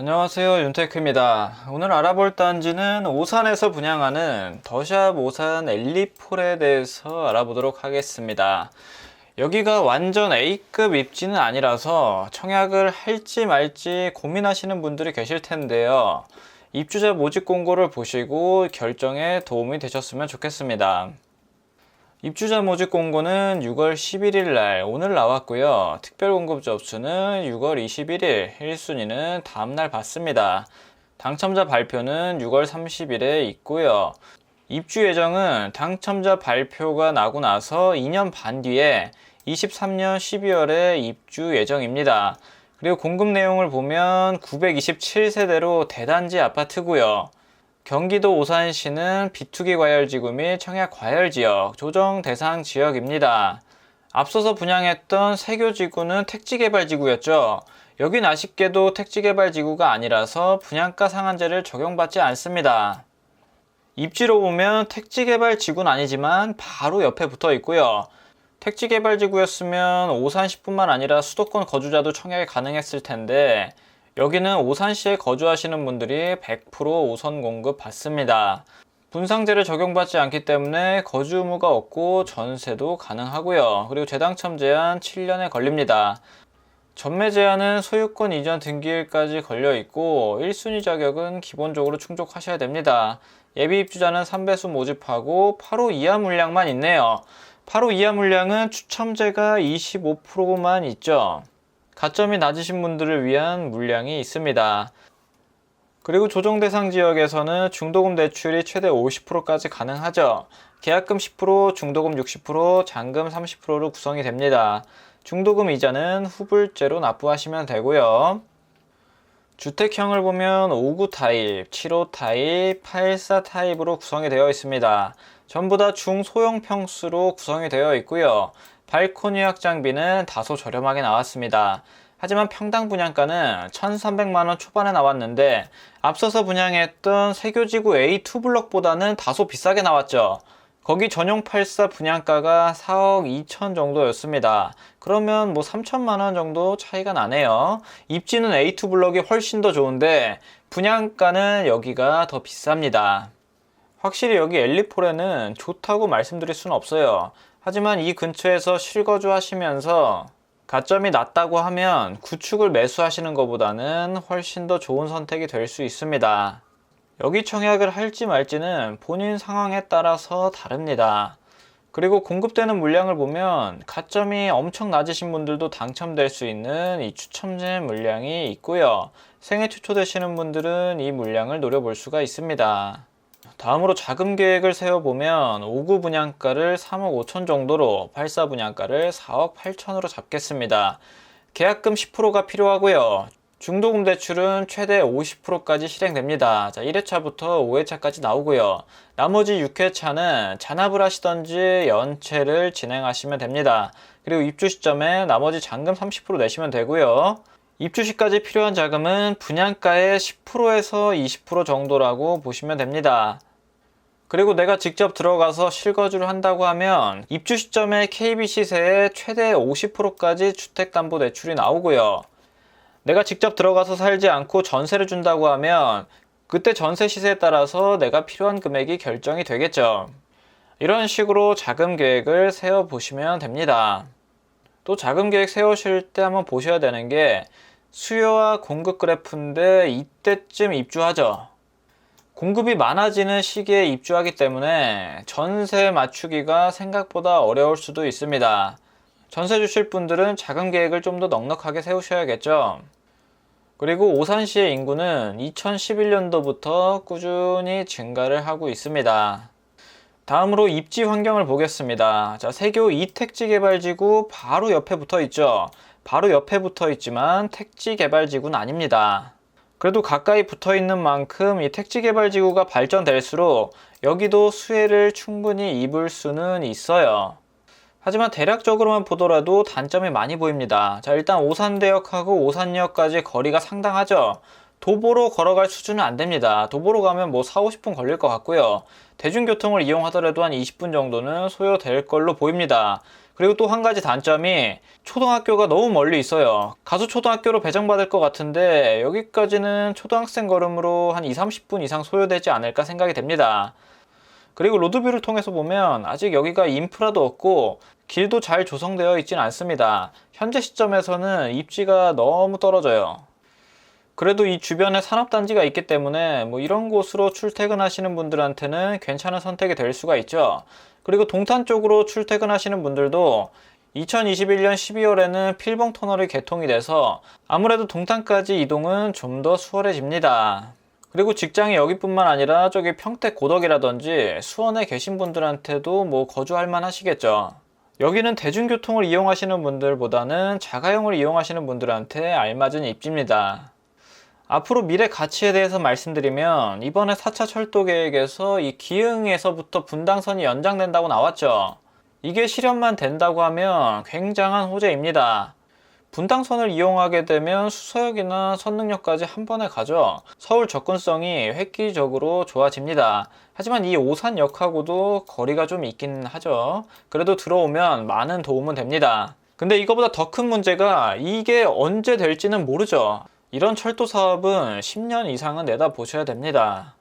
안녕하세요, 윤테크입니다. 오늘 알아볼 단지는 오산에서 분양하는 더샵 오산 엘리폴에 대해서 알아보도록 하겠습니다. 여기가 완전 A급 입지는 아니라서 청약을 할지 말지 고민하시는 분들이 계실 텐데요. 입주자 모집 공고를 보시고 결정에 도움이 되셨으면 좋겠습니다. 입주자 모집 공고는 6월 11일 날 오늘 나왔고요. 특별 공급 접수는 6월 21일, 1순위는 다음날 받습니다. 당첨자 발표는 6월 30일에 있고요. 입주 예정은 당첨자 발표가 나고 나서 2년 반 뒤에 23년 12월에 입주 예정입니다. 그리고 공급 내용을 보면 927세대로 대단지 아파트고요. 경기도 오산시는 비투기 과열지구 및 청약 과열지역, 조정 대상 지역입니다. 앞서서 분양했던 세교지구는 택지개발지구였죠. 여긴 아쉽게도 택지개발지구가 아니라서 분양가 상한제를 적용받지 않습니다. 입지로 보면 택지개발지구는 아니지만 바로 옆에 붙어 있고요. 택지개발지구였으면 오산시뿐만 아니라 수도권 거주자도 청약이 가능했을 텐데 여기는 오산시에 거주하시는 분들이 100% 우선 공급 받습니다. 분상제를 적용받지 않기 때문에 거주 의무가 없고 전세도 가능하고요. 그리고 재당첨 제한 7년에 걸립니다. 전매 제한은 소유권 이전 등기일까지 걸려 있고 1순위 자격은 기본적으로 충족하셔야 됩니다. 예비 입주자는 3배수 모집하고 8호 이하 물량만 있네요. 8호 이하 물량은 추첨제가 25%만 있죠. 가점이 낮으신 분들을 위한 물량이 있습니다. 그리고 조정 대상 지역에서는 중도금 대출이 최대 50%까지 가능하죠. 계약금 10%, 중도금 60%, 잔금 30%로 구성이 됩니다. 중도금 이자는 후불제로 납부하시면 되고요. 주택형을 보면 5구 타입, 7호 타입, 84 타입으로 구성이 되어 있습니다. 전부 다 중소형 평수로 구성이 되어 있고요. 발코니 확장비는 다소 저렴하게 나왔습니다. 하지만 평당 분양가는 1,300만원 초반에 나왔는데 앞서서 분양했던 세교지구 A2 블럭보다는 다소 비싸게 나왔죠. 거기 전용 84 분양가가 4억 2천 정도였습니다. 그러면 3천만원 정도 차이가 나네요. 입지는 A2 블럭이 훨씬 더 좋은데 분양가는 여기가 더 비쌉니다. 확실히 여기 엘리폴에는 좋다고 말씀드릴 수는 없어요. 하지만 이 근처에서 실거주 하시면서 가점이 낮다고 하면 구축을 매수하시는 것보다는 훨씬 더 좋은 선택이 될 수 있습니다. 여기 청약을 할지 말지는 본인 상황에 따라서 다릅니다. 그리고 공급되는 물량을 보면 가점이 엄청 낮으신 분들도 당첨될 수 있는 이 추첨제 물량이 있고요. 생애 추초되시는 분들은 이 물량을 노려볼 수가 있습니다. 다음으로 자금 계획을 세워보면 5구 분양가를 3억 5천 정도로 84 분양가를 4억 8천으로 잡겠습니다. 계약금 10%가 필요하고요. 중도금 대출은 최대 50%까지 실행됩니다. 1회차부터 5회차까지 나오고요. 나머지 6회차는 잔압을 하시던지 연체를 진행하시면 됩니다. 그리고 입주 시점에 나머지 잔금 30% 내시면 되고요. 입주 시까지 필요한 자금은 분양가의 10%에서 20% 정도라고 보시면 됩니다. 그리고 내가 직접 들어가서 실거주를 한다고 하면 입주 시점에 KB 시세의 최대 50%까지 주택담보대출이 나오고요. 내가 직접 들어가서 살지 않고 전세를 준다고 하면 그때 전세 시세에 따라서 내가 필요한 금액이 결정이 되겠죠. 이런 식으로 자금 계획을 세워보시면 됩니다. 또 자금 계획 세우실 때 한번 보셔야 되는 게 수요와 공급 그래프인데 이때쯤 입주하죠. 공급이 많아지는 시기에 입주하기 때문에 전세 맞추기가 생각보다 어려울 수도 있습니다. 전세 주실 분들은 자금 계획을 좀 더 넉넉하게 세우셔야겠죠. 그리고 오산시의 인구는 2011년도부터 꾸준히 증가를 하고 있습니다. 다음으로 입지 환경을 보겠습니다. 세교 이택지개발지구 바로 옆에 붙어 있죠. 바로 옆에 붙어 있지만 택지개발지구는 아닙니다. 그래도 가까이 붙어 있는 만큼 이 택지개발지구가 발전될수록 여기도 수혜를 충분히 입을 수는 있어요. 하지만 대략적으로만 보더라도 단점이 많이 보입니다. 일단 오산대역하고 오산역까지 거리가 상당하죠. 도보로 걸어갈 수준은 안 됩니다. 도보로 가면 4, 50분 걸릴 것 같고요. 대중교통을 이용하더라도 한 20분 정도는 소요될 걸로 보입니다. 그리고 또 한 가지 단점이 초등학교가 너무 멀리 있어요. 가수 초등학교로 배정받을 것 같은데 여기까지는 초등학생 걸음으로 한 20-30분 이상 소요되지 않을까 생각이 됩니다. 그리고 로드뷰를 통해서 보면 아직 여기가 인프라도 없고 길도 잘 조성되어 있진 않습니다. 현재 시점에서는 입지가 너무 떨어져요. 그래도 이 주변에 산업단지가 있기 때문에 뭐 이런 곳으로 출퇴근하시는 분들한테는 괜찮은 선택이 될 수가 있죠. 그리고 동탄 쪽으로 출퇴근하시는 분들도 2021년 12월에는 필봉 터널이 개통이 돼서 아무래도 동탄까지 이동은 좀 더 수월해집니다. 그리고 직장이 여기뿐만 아니라 저기 평택 고덕이라든지 수원에 계신 분들한테도 뭐 거주할 만 하시겠죠. 여기는 대중교통을 이용하시는 분들보다는 자가용을 이용하시는 분들한테 알맞은 입지입니다. 앞으로 미래 가치에 대해서 말씀드리면 이번에 4차 철도 계획에서 이 기흥에서부터 분당선이 연장된다고 나왔죠. 이게 실현만 된다고 하면 굉장한 호재입니다. 분당선을 이용하게 되면 수서역이나 선릉역까지 한 번에 가죠. 서울 접근성이 획기적으로 좋아집니다. 하지만 이 오산역하고도 거리가 좀 있긴 하죠. 그래도 들어오면 많은 도움은 됩니다. 근데 이거보다 더 큰 문제가 이게 언제 될지는 모르죠. 이런 철도 사업은 10년 이상은 내다보셔야 됩니다.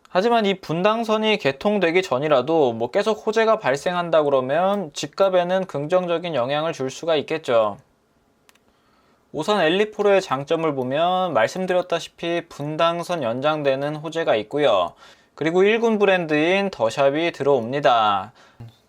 하지만 이 분당선이 개통되기 전이라도 뭐 계속 호재가 발생한다 그러면 집값에는 긍정적인 영향을 줄 수가 있겠죠. 오산 엘리포로의 장점을 보면 말씀드렸다시피 분당선 연장되는 호재가 있고요. 그리고 1군 브랜드인 더샵이 들어옵니다.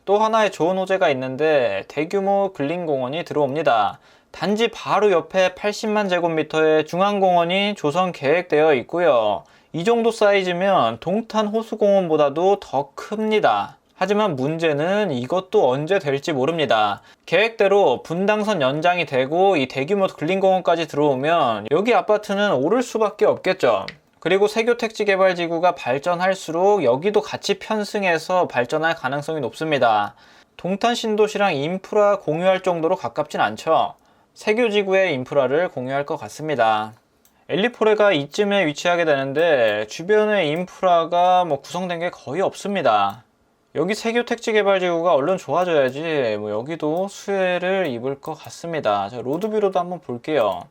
또 하나의 좋은 호재가 있는데 대규모 근린공원이 들어옵니다. 단지 바로 옆에 80만 제곱미터의 중앙공원이 조성 계획되어 있고요. 이 정도 사이즈면 동탄 호수공원보다도 더 큽니다. 하지만 문제는 이것도 언제 될지 모릅니다. 계획대로 분당선 연장이 되고 이 대규모 근린공원까지 들어오면 여기 아파트는 오를 수밖에 없겠죠. 그리고 세교택지개발지구가 발전할수록 여기도 같이 편승해서 발전할 가능성이 높습니다. 동탄 신도시랑 인프라 공유할 정도로 가깝진 않죠. 세교지구의 인프라를 공유할 것 같습니다. 엘리포레가 이쯤에 위치하게 되는데 주변에 인프라가 뭐 구성된 게 거의 없습니다. 여기 세교택지개발지구가 얼른 좋아져야지 뭐 여기도 수혜를 입을 것 같습니다. 자, 로드뷰로도 한번 볼게요.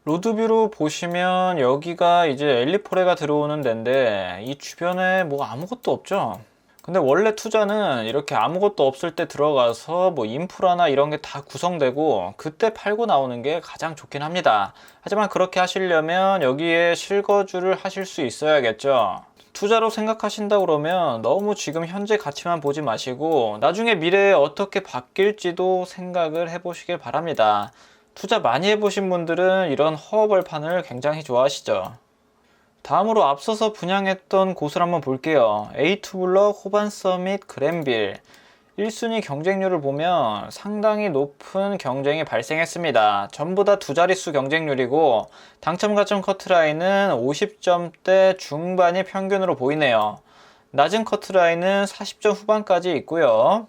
로드뷰로 보시면 여기가 이제 엘리포레가 들어오는 데인데 이 주변에 뭐 아무것도 없죠. 근데 원래 투자는 이렇게 아무것도 없을 때 들어가서 뭐 인프라나 이런 게 다 구성되고 그때 팔고 나오는 게 가장 좋긴 합니다. 하지만 그렇게 하시려면 여기에 실거주를 하실 수 있어야겠죠. 투자로 생각하신다 그러면 너무 지금 현재 가치만 보지 마시고 나중에 미래에 어떻게 바뀔지도 생각을 해보시길 바랍니다. 투자 많이 해보신 분들은 이런 허허벌판을 굉장히 좋아하시죠. 다음으로 앞서서 분양했던 곳을 한번 볼게요. A2블럭, 호반서밋, 그랜빌 1순위 경쟁률을 보면 상당히 높은 경쟁이 발생했습니다. 전부 다 두 자릿수 경쟁률이고 당첨 가점 커트라인은 50점대 중반이 평균으로 보이네요. 낮은 커트라인은 40점 후반까지 있고요.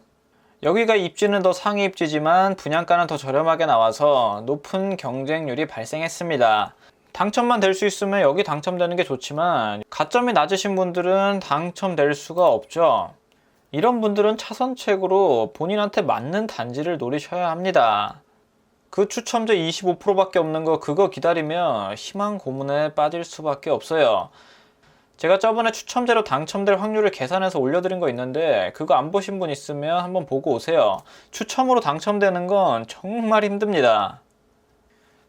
여기가 입지는 더 상위 입지지만 분양가는 더 저렴하게 나와서 높은 경쟁률이 발생했습니다. 당첨만 될 수 있으면 여기 당첨되는 게 좋지만 가점이 낮으신 분들은 당첨될 수가 없죠. 이런 분들은 차선책으로 본인한테 맞는 단지를 노리셔야 합니다. 그 추첨제 25%밖에 없는 거 그거 기다리면 희망 고문에 빠질 수밖에 없어요. 제가 저번에 추첨제로 당첨될 확률을 계산해서 올려드린 거 있는데 그거 안 보신 분 있으면 한번 보고 오세요. 추첨으로 당첨되는 건 정말 힘듭니다.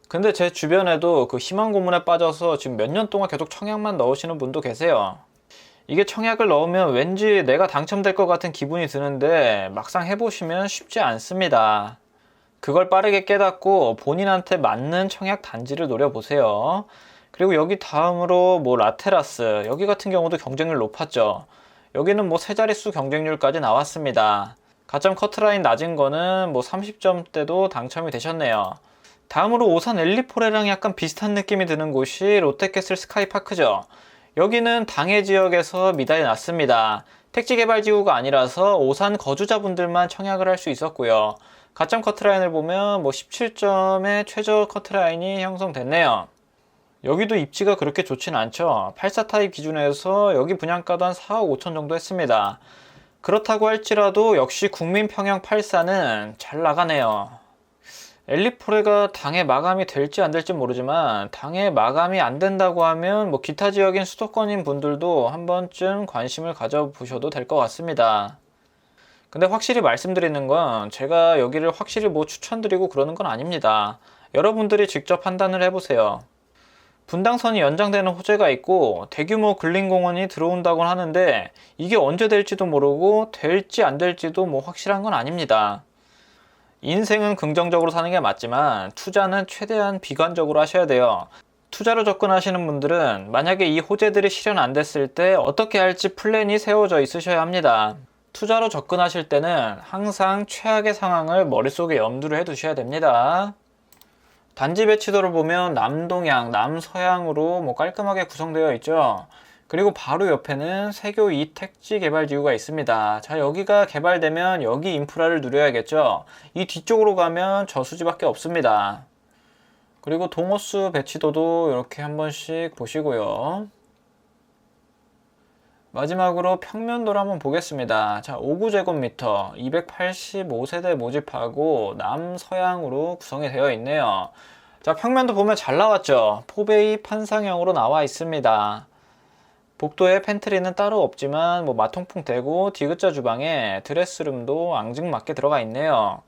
근데 제 주변에도 그 희망 고문에 빠져서 지금 몇 년 동안 계속 청약만 넣으시는 분도 계세요. 이게 청약을 넣으면 왠지 내가 당첨될 것 같은 기분이 드는데 막상 해보시면 쉽지 않습니다. 그걸 빠르게 깨닫고 본인한테 맞는 청약 단지를 노려보세요. 그리고 여기 다음으로 뭐 라테라스 여기 같은 경우도 경쟁률 높았죠. 여기는 뭐 세 자릿수 경쟁률까지 나왔습니다. 가점 커트라인 낮은 거는 뭐 30점대도 당첨이 되셨네요. 다음으로 오산 엘리포레랑 약간 비슷한 느낌이 드는 곳이 롯데캐슬 스카이파크죠. 여기는 당해 지역에서 미달이 났습니다. 택지개발지구가 아니라서 오산 거주자분들만 청약을 할 수 있었고요. 가점 커트라인을 보면 뭐 17점의 최저 커트라인이 형성됐네요. 여기도 입지가 그렇게 좋진 않죠. 84 타입 기준에서 여기 분양가도 한 4억 5천 정도 했습니다. 그렇다고 할지라도 역시 국민평형 84는 잘 나가네요. 엘리포레가 당해 마감이 될지 안 될지 모르지만 당해 마감이 안 된다고 하면 뭐 기타 지역인 수도권인 분들도 한 번쯤 관심을 가져보셔도 될 것 같습니다. 근데 확실히 말씀드리는 건 제가 여기를 확실히 뭐 추천드리고 그러는 건 아닙니다. 여러분들이 직접 판단을 해보세요. 분당선이 연장되는 호재가 있고 대규모 근린공원이 들어온다곤 하는데 이게 언제 될지도 모르고 될지 안 될지도 뭐 확실한 건 아닙니다. 인생은 긍정적으로 사는 게 맞지만 투자는 최대한 비관적으로 하셔야 돼요. 투자로 접근하시는 분들은 만약에 이 호재들이 실현 안 됐을 때 어떻게 할지 플랜이 세워져 있으셔야 합니다. 투자로 접근하실 때는 항상 최악의 상황을 머릿속에 염두를 해 두셔야 됩니다. 단지 배치도를 보면 남동향, 남서향으로 뭐 깔끔하게 구성되어 있죠. 그리고 바로 옆에는 세교 2 택지 개발지구가 있습니다. 자, 여기가 개발되면 여기 인프라를 누려야겠죠. 이 뒤쪽으로 가면 저수지밖에 없습니다. 그리고 동호수 배치도도 이렇게 한 번씩 보시고요. 마지막으로 평면도를 한번 보겠습니다. 자, 5구제곱미터 285세대 모집하고 남서향으로 구성이 되어 있네요. 자, 평면도 보면 잘 나왔죠. 포베이 판상형으로 나와 있습니다. 복도에 팬트리는 따로 없지만 뭐 마통풍 되고 디귿자 주방에 드레스룸도 앙증맞게 들어가 있네요.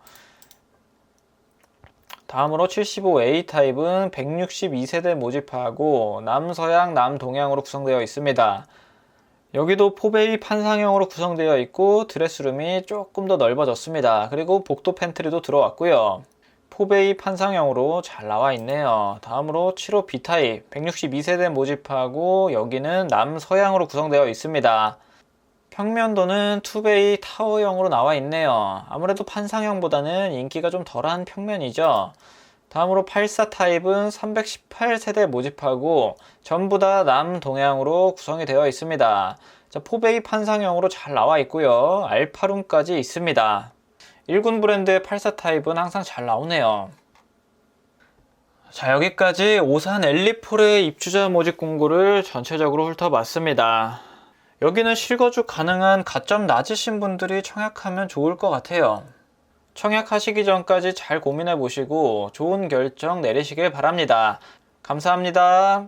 다음으로 75A 타입은 162세대 모집하고 남서향 남동향으로 구성되어 있습니다. 여기도 포베이 판상형으로 구성되어 있고 드레스룸이 조금 더 넓어졌습니다. 그리고 복도 팬트리도 들어왔고요. 포베이 판상형으로 잘 나와 있네요. 다음으로 75B 타입 162세대 모집하고 여기는 남서향으로 구성되어 있습니다. 평면도는 투베이 타워형으로 나와 있네요. 아무래도 판상형보다는 인기가 좀 덜한 평면이죠. 다음으로 84 타입은 318세대 모집하고 전부 다 남동향으로 구성이 되어 있습니다. 자, 포베이 판상형으로 잘 나와 있고요. 알파룸까지 있습니다. 1군 브랜드의 84 타입은 항상 잘 나오네요. 자, 여기까지 오산 엘리폴의 입주자 모집 공고를 전체적으로 훑어봤습니다. 여기는 실거주 가능한 가점 낮으신 분들이 청약하면 좋을 것 같아요. 청약하시기 전까지 잘 고민해 보시고 좋은 결정 내리시길 바랍니다. 감사합니다.